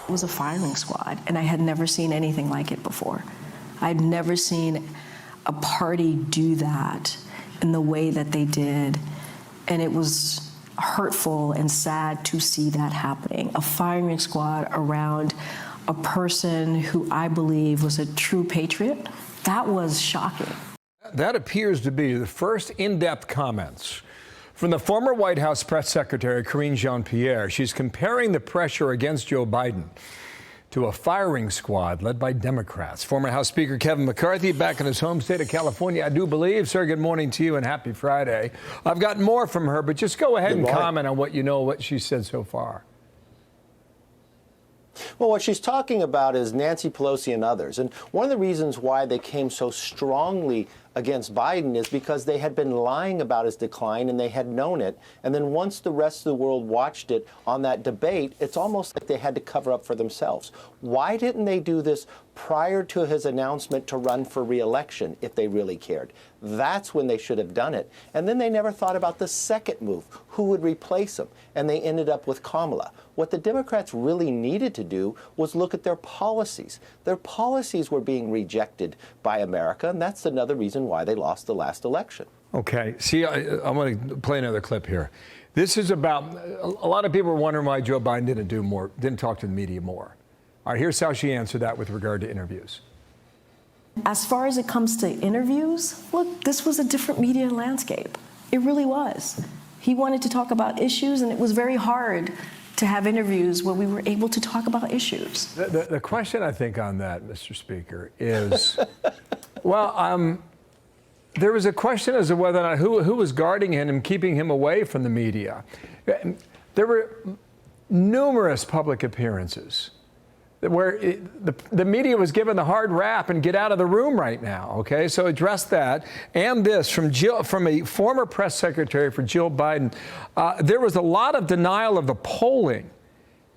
It was a firing squad, and I had never seen anything like it before. I'd never seen a party do that in the way that they did, and it was hurtful and sad to see that happening. A firing squad around a person who I believe was a true patriot. That was shocking. That appears to be the first in-depth comments from the former White House press secretary, Karine Jean-Pierre. She's comparing the pressure against Joe Biden to a firing squad led by Democrats. Former House Speaker Kevin McCarthy back in his home state of California, I do believe. Sir, good morning to you and happy Friday. I've got more from her, but just go ahead and comment on what she said so far. Well, what she's talking about is Nancy Pelosi and others. And one of the reasons why they came so strongly against Biden is because they had been lying about his decline and they had known it. And then once the rest of the world watched it on that debate, it's almost like they had to cover up for themselves. Why didn't they do this prior to his announcement to run for re-election if they really cared? That's when they should have done it. And then they never thought about the second move, who would replace him. And they ended up with Kamala. What the Democrats really needed to do was look at their policies. Their policies were being rejected by America, and that's another reason why they lost the last election. Okay. See, I'm going to play another clip here. This is about, a lot of people were wondering why Joe Biden didn't talk to the media more. All right, here's how she answered that with regard to interviews. As far as it comes to interviews, look, this was a different media landscape. It really was. He wanted to talk about issues, and it was very hard to have interviews where we were able to talk about issues. The question, I think, on that, Mr. Speaker, is, well, there was a question as to whether or not who was guarding him and keeping him away from the media. There were numerous public appearances where the media was given the hard rap and get out of the room right now, okay? So address that. And this, from a former press secretary for Jill Biden, there was a lot of denial of the polling.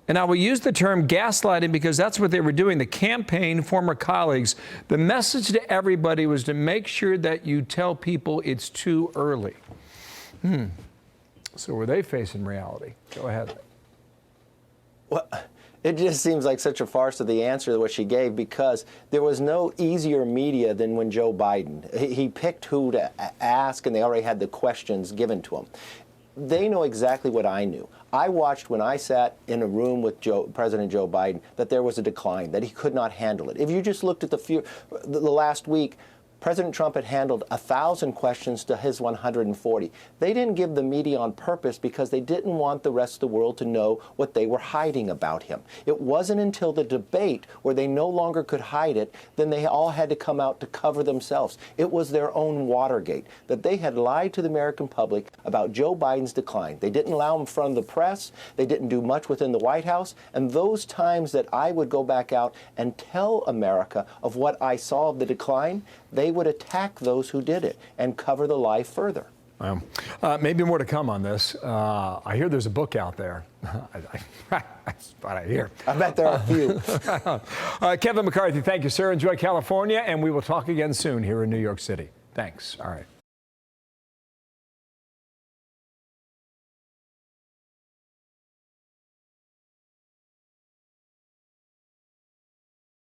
And I will use the term gaslighting because that's what they were doing. The campaign, former colleagues, the message to everybody was to make sure that you tell people it's too early. So were they facing reality? Go ahead. Well, it just seems like such a farce of the answer to what she gave, because there was no easier media than when Joe Biden. He picked who to ask, and they already had the questions given to him. They know exactly what I knew. I watched when I sat in a room with President Joe Biden that there was a decline, that he could not handle it. If you just looked at the last week, President Trump had handled 1,000 questions to his 140. They didn't give the media on purpose because they didn't want the rest of the world to know what they were hiding about him. It wasn't until the debate where they no longer could hide it, then they all had to come out to cover themselves. It was their own Watergate, that they had lied to the American public about Joe Biden's decline. They didn't allow him in front of the press. They didn't do much within the White House. And those times that I would go back out and tell America of what I saw of the decline, they would attack those who did it and cover the lie further. Well, maybe more to come on this. I hear there's a book out there. That's what I hear. I bet there are a few. Kevin McCarthy, thank you, sir. Enjoy California, and we will talk again soon here in New York City. Thanks. All right.